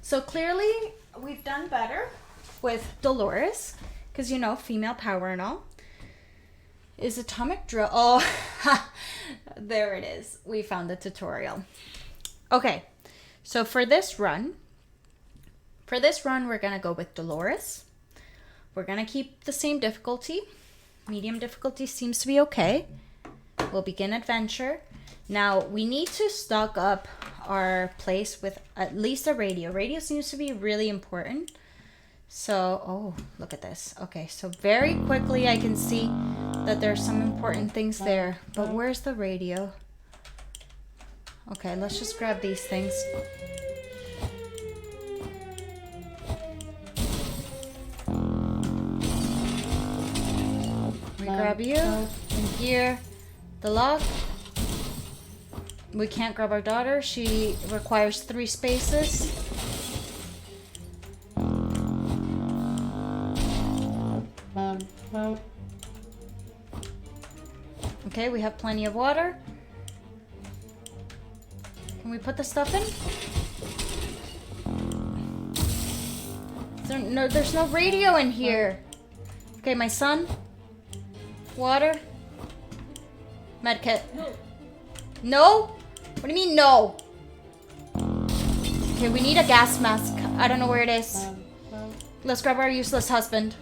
So clearly we've done better with Dolores, because you know, female power and all. Is atomic drill? Oh, there it is. We found the tutorial. Okay, so for this run, we're gonna go with Dolores. We're gonna keep the same difficulty. Medium difficulty seems to be okay. We'll begin adventure. Now we need to stock up our place with at least a radio. Radio seems to be really important. So, oh, look at this. Okay, so very quickly I can see that there's some important things there. But where's the radio? Okay, let's just grab these things. We grab you, and here, the lock. We can't grab our daughter. She requires 3 spaces. Okay, we have plenty of water. Can we put the stuff in? There's no radio in here. Okay, my son. Water. Medkit. No? What do you mean no? Okay, we need a gas mask. I don't know where it is. Let's grab our useless husband.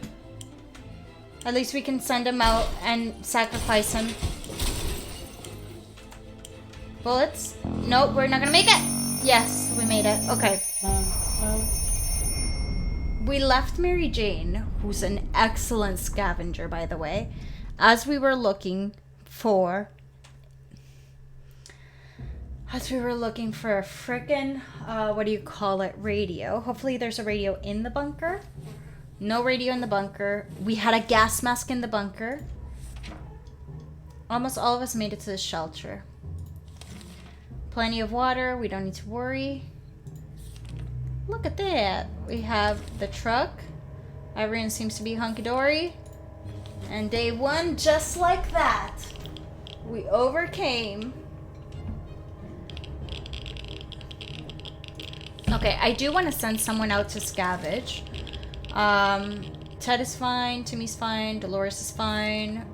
At least we can send him out and sacrifice him. Bullets? Nope, we're not gonna make it. Yes, we made it. Okay. We left Mary Jane, who's an excellent scavenger, by the way, as we were looking for a frickin', what do you call it, radio. Hopefully there's a radio in the bunker. No radio in the bunker. We had a gas mask in the bunker. Almost all of us made it to the shelter. Plenty of water. We don't need to worry. Look at that. We have the truck. Everyone seems to be hunky-dory. And day 1, just like that, we overcame. Okay, I do want to send someone out to scavenge. Ted is fine, Timmy's fine, Dolores is fine.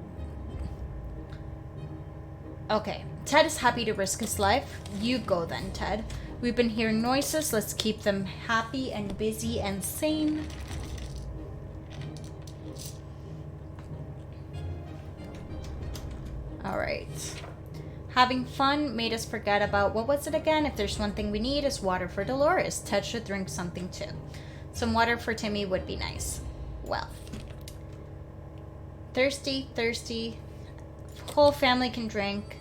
Okay, Ted is happy to risk his life. You go then, Ted. We've been hearing noises. Let's keep them happy and busy and sane. Alright. Having fun made us forget about, what was it again? If there's one thing we need, is water for Dolores. Ted should drink something too. Some water for Timmy would be nice. Well. Thirsty. Whole family can drink.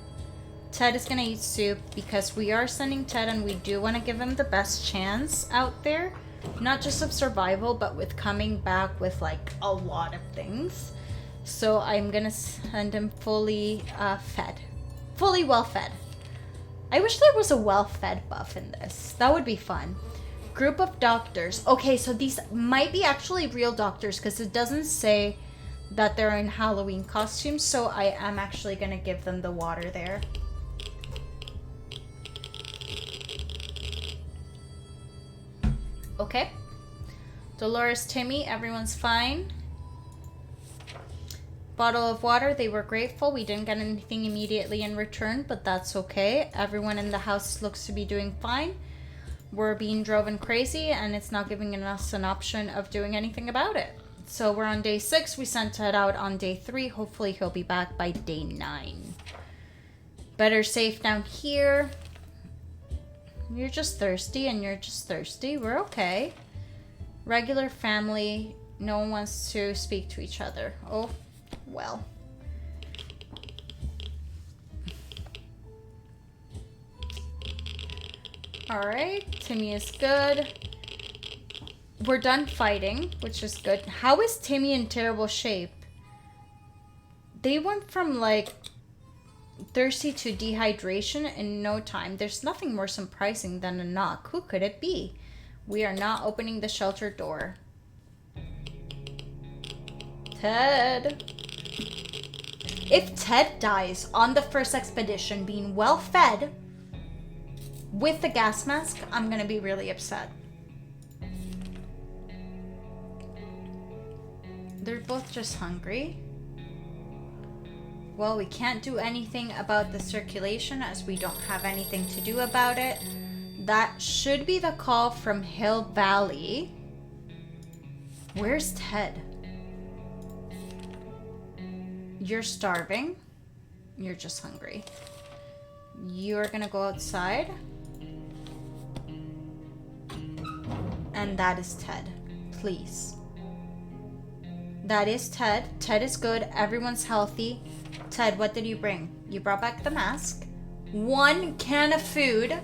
Ted is gonna eat soup because we are sending Ted and we do want to give him the best chance out there. Not just of survival, but with coming back with like a lot of things. So I'm gonna send him fully fed. Fully well fed. I wish there was a well fed buff in this. That would be fun. Group of doctors. Okay, so these might be actually real doctors because it doesn't say that they're in Halloween costumes. So I am actually going to give them the water there. Okay. Dolores, Timmy, everyone's fine. Bottle of water, they were grateful. We didn't get anything immediately in return, but that's okay. Everyone in the house looks to be doing fine. We're being driven crazy, and it's not giving us an option of doing anything about it. So we're on day 6. We sent Ted out on day 3. Hopefully he'll be back by day 9. Better safe down here. You're just thirsty, and you're just thirsty. We're okay. Regular family. No one wants to speak to each other. Oh, well. Alright, Timmy is good. We're done fighting, which is good. How is Timmy in terrible shape? They went from like thirsty to dehydration in no time. There's nothing more surprising than a knock. Who could it be? We are not opening the shelter door. Ted. If Ted dies on the first expedition being well fed with the gas mask, I'm gonna be really upset. They're both just hungry. Well, we can't do anything about the circulation as we don't have anything to do about it. That should be the call from Hill Valley. Where's Ted? You're starving. You're just hungry. You're gonna go outside. And that is Ted. Please. That is Ted. Ted is good. Everyone's healthy. Ted, what did you bring? You brought back the mask. 1 can of food.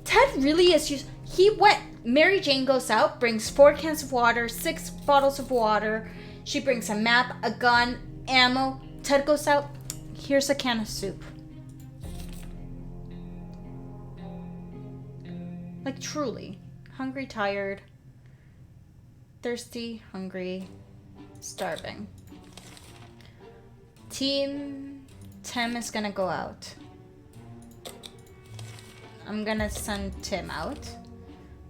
Ted really is he went. Mary Jane goes out, brings 4 cans of water, 6 bottles of water. She brings a map, a gun, ammo. Ted goes out. Here's a can of soup. Like, truly. Hungry, tired. Thirsty, hungry, starving. Team Tim is gonna go out. I'm gonna send Tim out.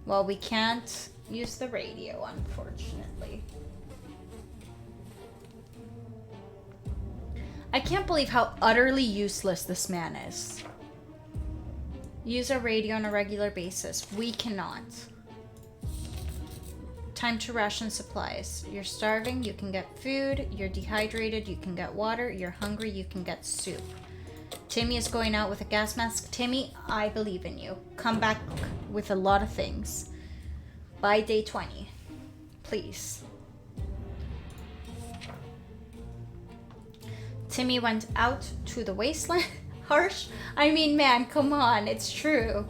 Well, we can't use the radio, unfortunately. I can't believe how utterly useless this man is. Use a radio on a regular basis. We cannot. Time to ration supplies. You're starving, you can get food. You're dehydrated, you can get water. You're hungry, you can get soup. Timmy is going out with a gas mask. Timmy, I believe in you. Come back with a lot of things. By day 20. Please. Timmy went out to the wasteland. Harsh. I mean, man, come on. It's true.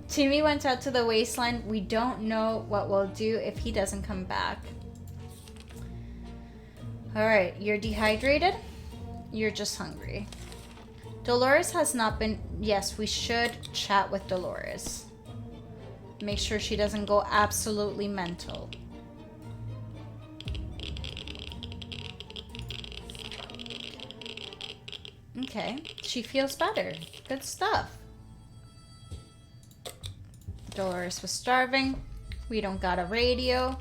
Timmy went out to the wasteland. We don't know what we'll do if he doesn't come back. Alright, you're dehydrated. You're just hungry. Dolores has not been... Yes, we should chat with Dolores. Make sure she doesn't go absolutely mental. Okay, she feels better. Good stuff. Dolores was starving. We don't got a radio.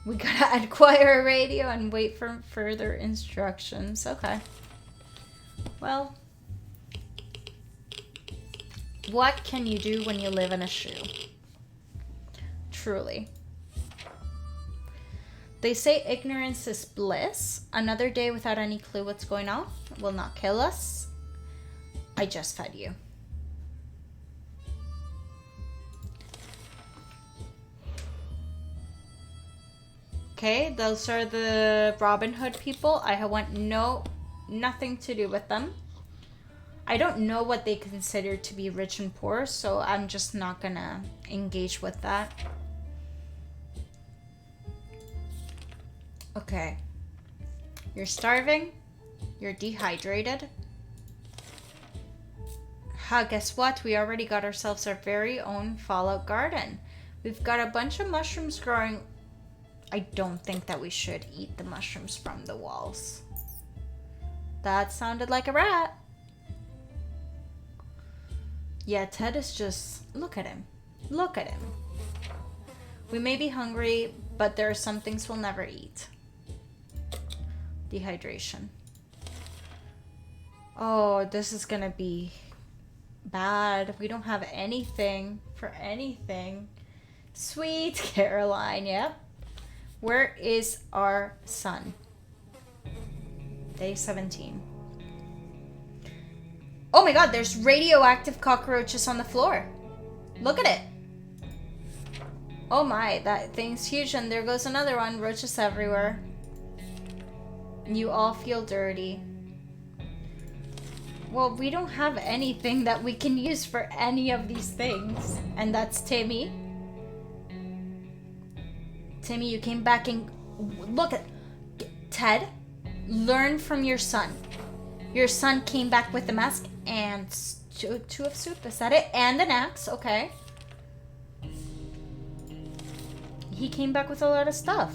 We gotta acquire a radio and wait for further instructions. Okay. Well, what can you do when you live in a shoe? Truly. They say ignorance is bliss. Another day without any clue what's going on will not kill us. I just fed you. Okay, those are the Robin Hood people. I want nothing to do with them. I don't know what they consider to be rich and poor, so I'm just not gonna engage with that. Okay. You're starving. You're dehydrated. Guess what? We already got ourselves our very own Fallout garden. We've got a bunch of mushrooms growing. I don't think that we should eat the mushrooms from the walls. That sounded like a rat. Yeah, Ted is just... Look at him. Look at him. We may be hungry, but there are some things we'll never eat. Dehydration. Oh, this is gonna be bad. We don't have anything for anything. Sweet Caroline, yep. Where is our son? Day 17. Oh my god, there's radioactive cockroaches on the floor. Look at it. Oh my, that thing's huge, and there goes another one. Roaches everywhere. You all feel dirty. Well, we don't have anything that we can use for any of these things. And that's Timmy. Timmy, you came back and... Look at... Ted, learn from your son. Your son came back with the mask and two of soup. Is that it? And an axe. Okay. He came back with a lot of stuff.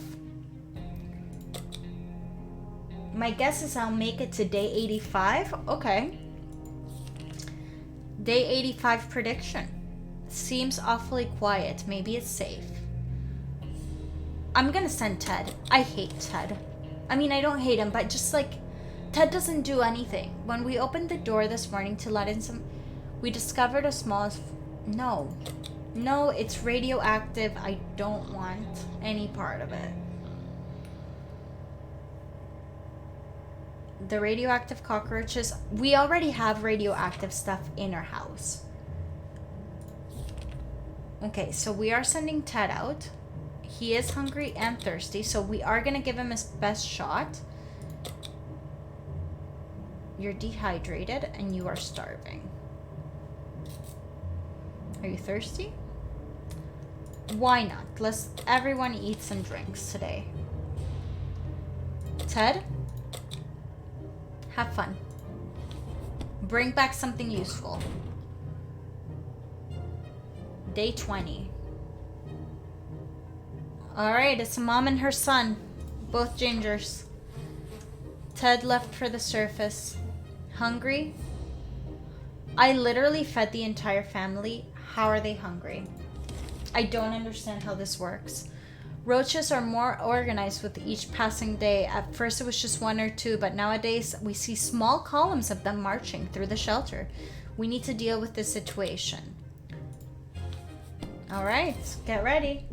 My guess is I'll make it to day 85. Okay. Day 85 prediction. Seems awfully quiet. Maybe it's safe. I'm gonna send Ted. I hate Ted. I mean, I don't hate him, but just like, Ted doesn't do anything. When we opened the door this morning to let in some, we discovered a small... No. No, it's radioactive. I don't want any part of it. The radioactive cockroaches... We already have radioactive stuff in our house. Okay, so we are sending Ted out. He is hungry and thirsty, so we are going to give him his best shot. You're dehydrated and you are starving. Are you thirsty? Why not? Let's everyone eat some drinks today. Ted, have fun. Bring back something useful. Day 20. Alright, it's a mom and her son. Both gingers. Ted left for the surface. Hungry? I literally fed the entire family. How are they hungry? I don't understand how this works. Roaches are more organized with each passing day. At first it was just 1 or 2, but nowadays we see small columns of them marching through the shelter. We need to deal with this situation. Alright, get ready.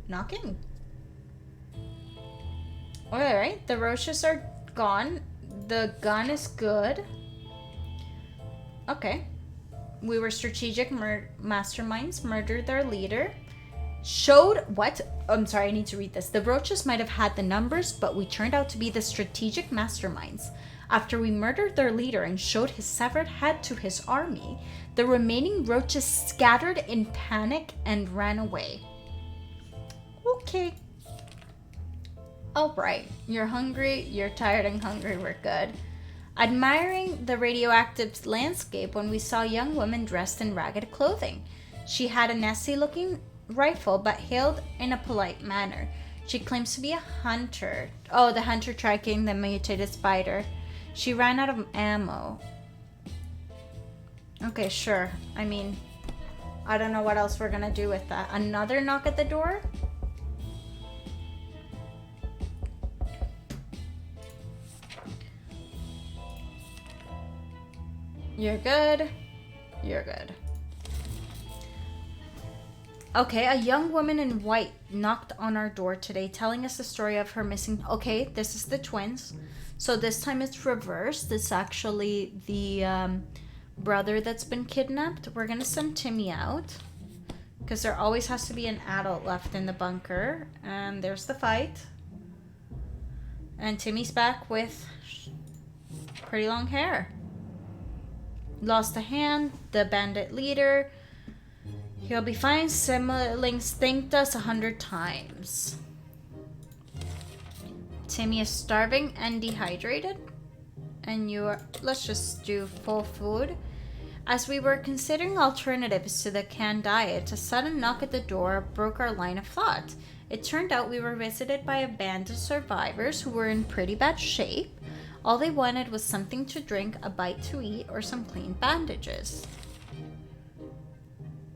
Knocking. Alright, the roaches are gone. The gun is good. Okay. We were strategic masterminds, murdered their leader. Showed what? I'm sorry, I need to read this. The roaches might have had the numbers, but we turned out to be the strategic masterminds. After we murdered their leader and showed his severed head to his army, the remaining roaches scattered in panic and ran away. Okay. Alright, you're hungry, you're tired and hungry, we're good. Admiring the radioactive landscape when we saw a young woman dressed in ragged clothing. She had a nasty-looking rifle, but hailed in a polite manner. She claims to be a hunter. Oh, the hunter tracking the mutated spider. She ran out of ammo. Okay, sure. I mean, I don't know what else we're gonna do with that. Another knock at the door? You're good. You're good. Okay, a young woman in white knocked on our door today, telling us the story of her missing... Okay, this is the twins. So this time it's reversed. It's actually the brother that's been kidnapped. We're going to send Timmy out, because there always has to be an adult left in the bunker. And there's the fight. And Timmy's back with pretty long hair. Lost a hand, the bandit leader. He'll be fine. Simmerlings thanked us 100 times. Timmy is starving and dehydrated. And you are... Let's just do full food. As we were considering alternatives to the canned diet, a sudden knock at the door broke our line of thought. It turned out we were visited by a band of survivors who were in pretty bad shape. All they wanted was something to drink, a bite to eat, or some clean bandages.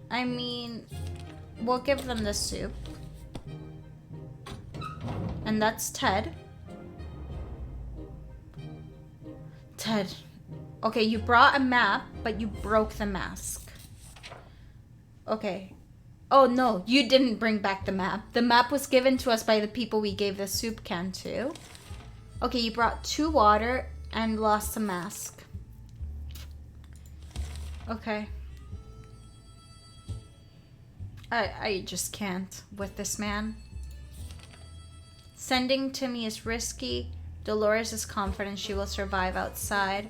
I mean, we'll give them the soup. And that's Ted. Ted. Okay, you brought a map, but you broke the mask. Okay. Oh, no, you didn't bring back the map. The map was given to us by the people we gave the soup can to. Okay, you brought 2 water and lost the mask. Okay. I just can't with this man. Sending Timmy is risky. Dolores is confident she will survive outside.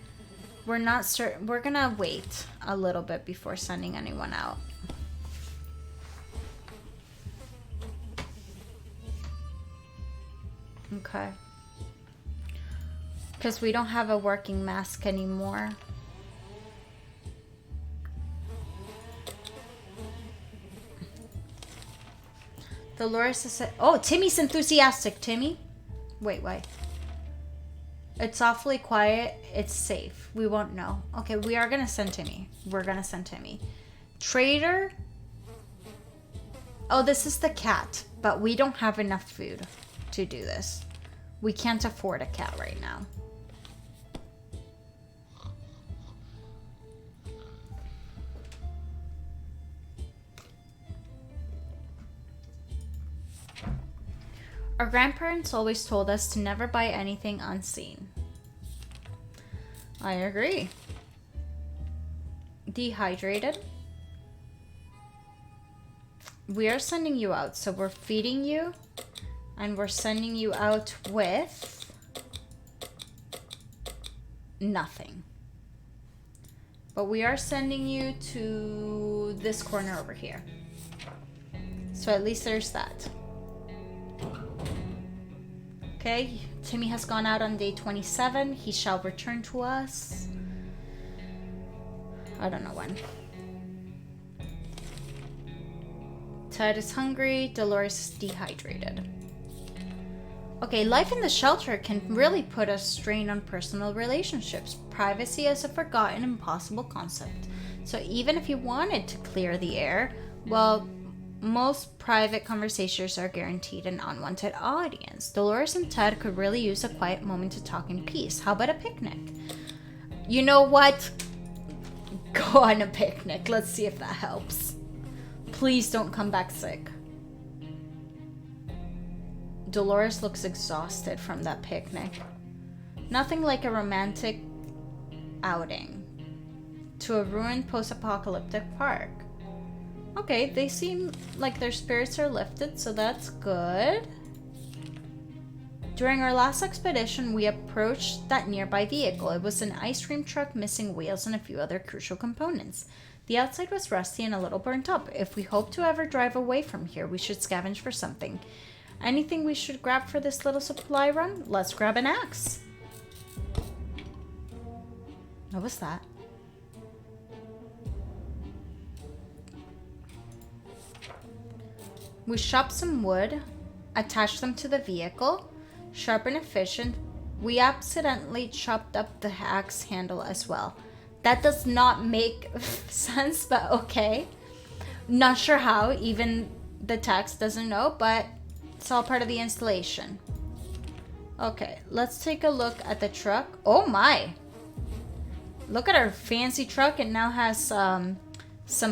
We're not certain. We're gonna wait a little bit before sending anyone out. Okay. Because we don't have a working mask anymore. Dolores is... Oh, Timmy's enthusiastic. Timmy? Wait. It's awfully quiet. It's safe. We won't know. Okay, we are going to send Timmy. We're going to send Timmy. Trader? Oh, this is the cat, but we don't have enough food to do this. We can't afford a cat right now. Our grandparents always told us to never buy anything unseen. I agree. Dehydrated. We are sending you out, so we're feeding you, and we're sending you out with nothing. But we are sending you to this corner over here. So at least there's that. Okay, Timmy has gone out on day 27. He shall return to us. I don't know when. Ted is hungry. Dolores is dehydrated. Okay, life in the shelter can really put a strain on personal relationships. Privacy is a forgotten, impossible concept. So even if you wanted to clear the air, well, most private conversations are guaranteed an unwanted audience. Dolores and Ted could really use a quiet moment to talk in peace. How about a picnic? You know what? Go on a picnic. Let's see if that helps. Please don't come back sick. Dolores looks exhausted from that picnic. Nothing like a romantic outing to a ruined post-apocalyptic park. Okay, they seem like their spirits are lifted, so that's good. During our last expedition, we approached that nearby vehicle. It was an ice cream truck missing wheels and a few other crucial components. The outside was rusty and a little burnt up. If we hope to ever drive away from here, we should scavenge for something. Anything we should grab for this little supply run? Let's grab an axe. What was that? We chopped some wood, attached them to the vehicle, sharp and efficient. We accidentally chopped up the axe handle as well. That does not make sense, but okay. Not sure how, even the text doesn't know, but it's all part of the installation. Okay, let's take a look at the truck. Oh my! Look at our fancy truck. It now has some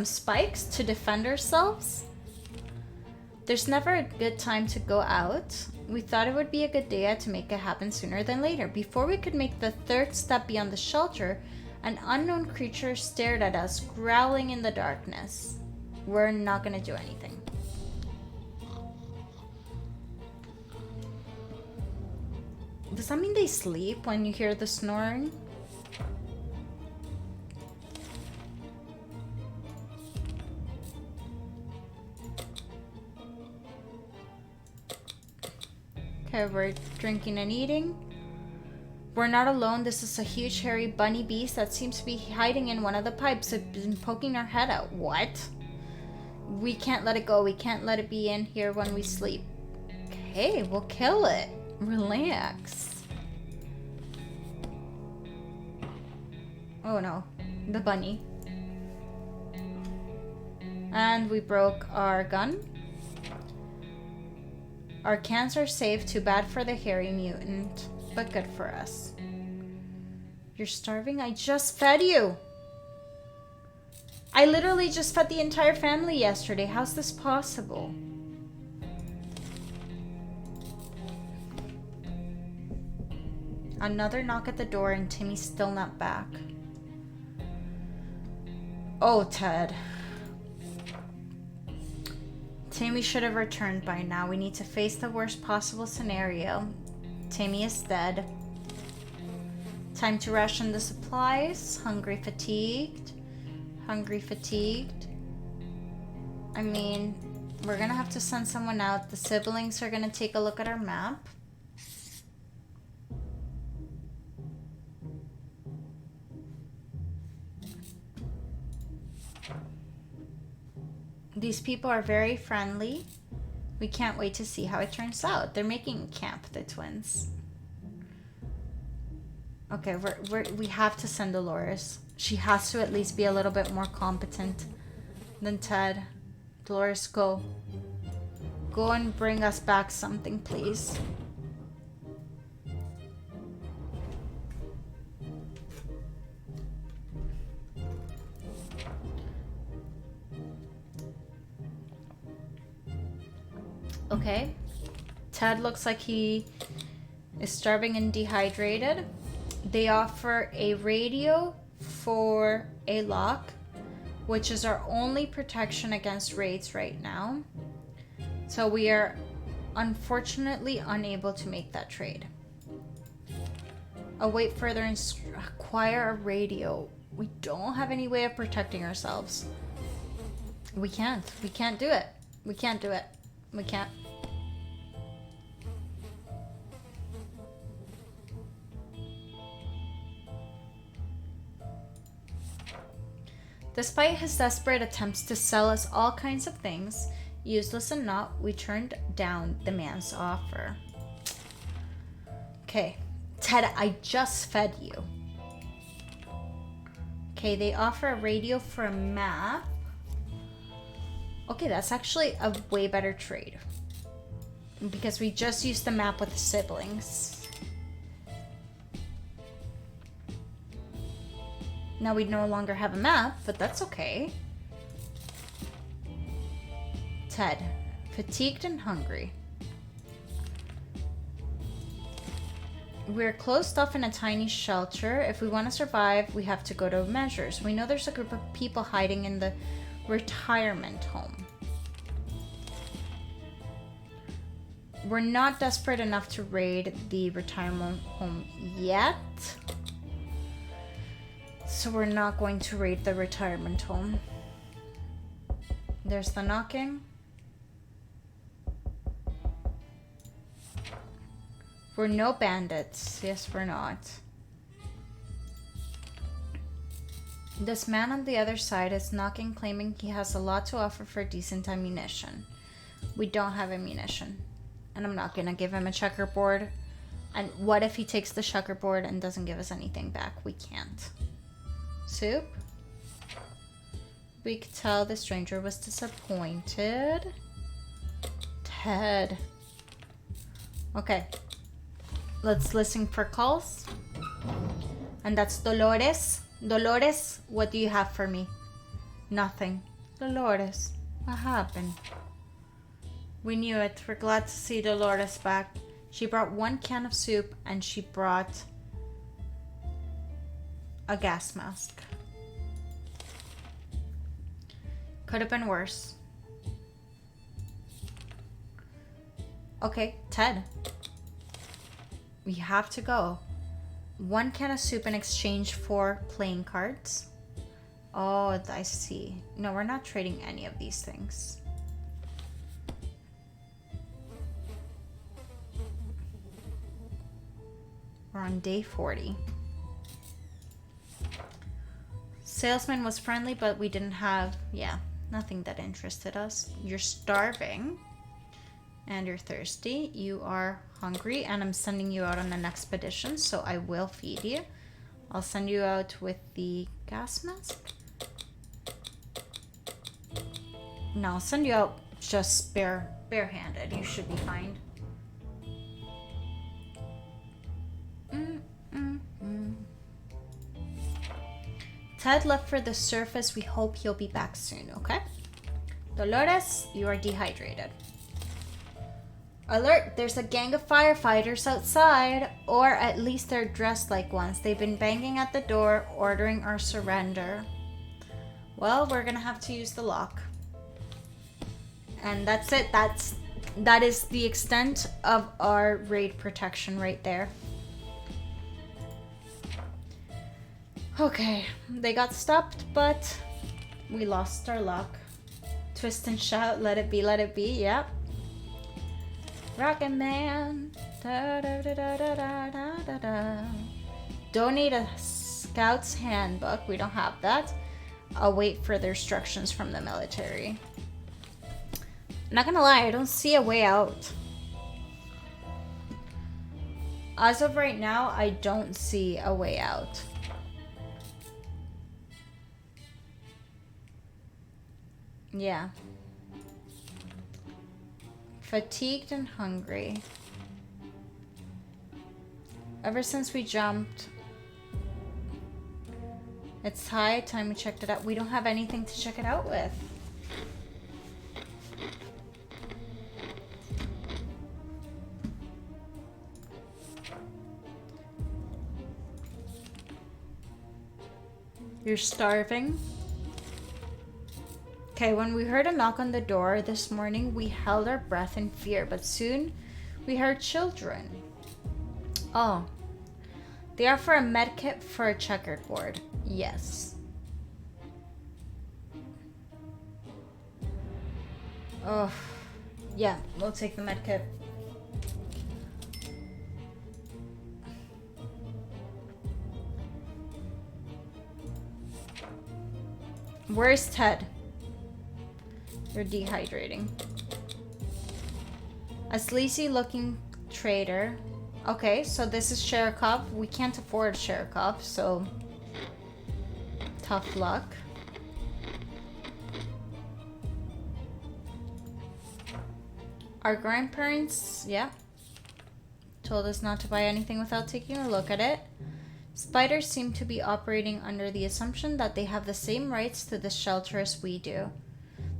spikes to defend ourselves. There's never a good time to go out. We thought it would be a good idea to make it happen sooner than later. Before we could make the third step beyond the shelter, an unknown creature stared at us, growling in the darkness. We're not gonna do anything. Does that mean they sleep when you hear the snoring? Okay, we're drinking and eating. We're not alone. This is a huge hairy bunny beast that seems to be hiding in one of the pipes. It's been poking our head out. What? We can't let it go. We can't let it be in here when we sleep. Okay, we'll kill it. Relax. Oh no, the bunny. And we broke our gun. Our cans are safe. Too bad for the hairy mutant, but good for us. You're starving? I just fed you. I literally just fed the entire family yesterday. How's this possible? Another knock at the door and Timmy's still not back. Oh, Ted. Timmy should have returned by now. We need to face the worst possible scenario. Timmy is dead. Time to ration the supplies. Hungry, fatigued. Hungry, fatigued. I mean, we're gonna have to send someone out. The siblings are gonna take a look at our map. These people are very friendly. We can't wait to see how it turns out. They're making camp, the twins. Okay, we have to send Dolores. She has to at least be a little bit more competent than Ted. Dolores, go. go and bring us back something, please. Okay. Ted looks like he is starving and dehydrated. They offer a radio for a lock, which is our only protection against raids right now. So we are unfortunately unable to make that trade. Await further acquire a radio. We don't have any way of protecting ourselves. We can't do it. We can't do it. We can't. Despite his desperate attempts to sell us all kinds of things, useless and not, we turned down the man's offer. Okay, Ted, I just fed you. Okay, they offer a radio for a map. Okay, that's actually a way better trade. Because we just used the map with the siblings. Now we no longer have a map, but that's okay. Ted, fatigued and hungry. We're closed off in a tiny shelter. If we want to survive, we have to go to measures. We know there's a group of people hiding in the retirement home. We're not desperate enough to raid the retirement home yet. So we're not going to raid the retirement home. There's the knocking. We're no bandits. Yes, we're not. This man on the other side is knocking, claiming he has a lot to offer for decent ammunition. We don't have ammunition. And I'm not gonna give him a checkerboard. And what if he takes the checkerboard and doesn't give us anything back? We can't. Soup? We could tell the stranger was disappointed. Ted. Okay. Let's listen for calls. And that's Dolores. Dolores, what do you have for me? Nothing. Dolores, what happened? We knew it. We're glad to see Dolores back. She brought 1 can of soup and she brought a gas mask. Could have been worse. Okay, Ted. We have to go. 1 can of soup in exchange for playing cards. Oh, I see. No, we're not trading any of these things. We're on day 40. Salesman was friendly, but we didn't have, nothing that interested us. You're starving and you're thirsty. You are hungry and I'm sending you out on an expedition, so I will feed you. I'll send you out with the gas mask. No, I'll send you out just barehanded. You should be fine. Ted left for the surface. We hope he'll be back soon, okay? Dolores, you are dehydrated. Alert, there's a gang of firefighters outside, or at least they're dressed like ones. They've been banging at the door, ordering our surrender. Well, we're gonna have to use the lock. And that's it. That is the extent of our raid protection right there. Okay, they got stopped, but we lost our lock. Twist and shout, let it be, yep. Rocket Man. Da, da, da, da, da, da, da, da. Don't need a scout's handbook, we don't have that. I'll wait for the instructions from the military. Not gonna lie, I don't see a way out. As of right now, I don't see a way out. Yeah. Fatigued and hungry. Ever since we jumped, it's high time we checked it out. We don't have anything to check it out with. You're starving? Okay, when we heard a knock on the door this morning, we held our breath in fear, but soon we heard children. Oh, they are for a med kit for a checkered board. Yes. Oh, yeah, we'll take the med kit. Where's Ted? You're dehydrating. A sleazy looking trader. Okay, so this is Sherikov. We can't afford Sherikov, so tough luck. Our grandparents, yeah, told us not to buy anything without taking a look at it. Spiders seem to be operating under the assumption that they have the same rights to the shelter as we do.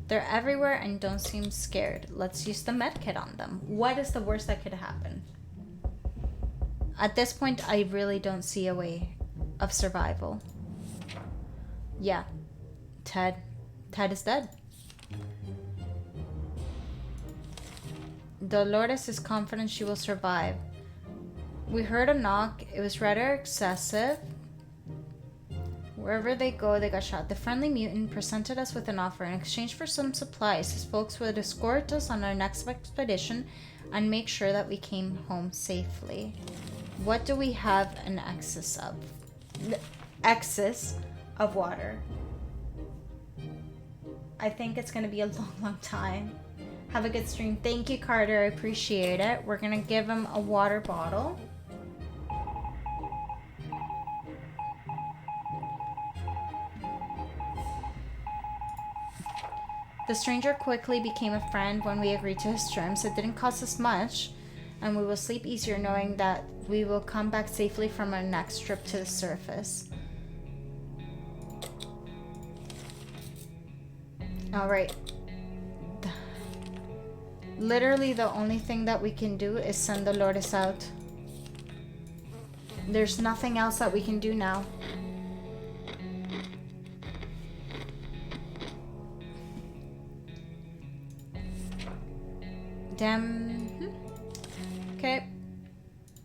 They're everywhere and don't seem scared. Let's use the medkit on them. What is the worst that could happen? At this point, I really don't see a way of survival. Yeah. Ted is dead. Dolores is confident she will survive. We heard a knock. It was rather excessive. Wherever they go, they got shot. The friendly mutant presented us with an offer. In exchange for some supplies, his folks would escort us on our next expedition and make sure that we came home safely. What do we have an excess of? Excess of water. I think it's going to be a long time. Have a good stream. Thank you, Carter. I appreciate it. We're going to give him a water bottle. The stranger quickly became a friend when we agreed to his terms. It didn't cost us much, and we will sleep easier knowing that we will come back safely from our next trip to the surface. Alright. Literally the only thing that we can do is send Dolores out. There's nothing else that we can do now. Damn. Okay.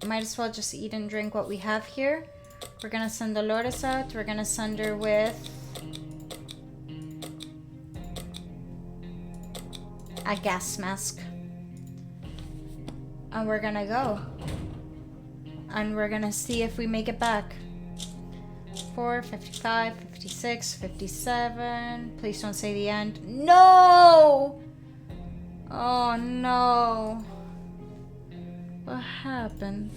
Might as well just eat and drink what we have here. We're gonna send Dolores out. We're gonna send her with a gas mask. And we're gonna go. And we're gonna see if we make it back. 4, 55, 56, 57. Please don't say the end. No! Oh no. What happened?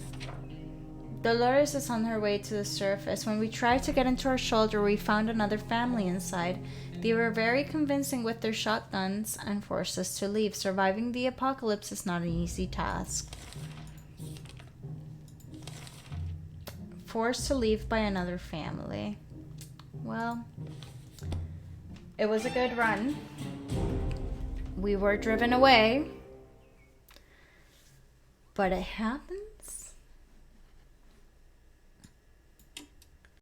Dolores is on her way to the surface. When we tried to get into our shelter, we found another family inside. They were very convincing with their shotguns and forced us to leave. Surviving the apocalypse is not an easy task. Forced to leave by another family. Well, it was a good run. We were driven away. But it happens.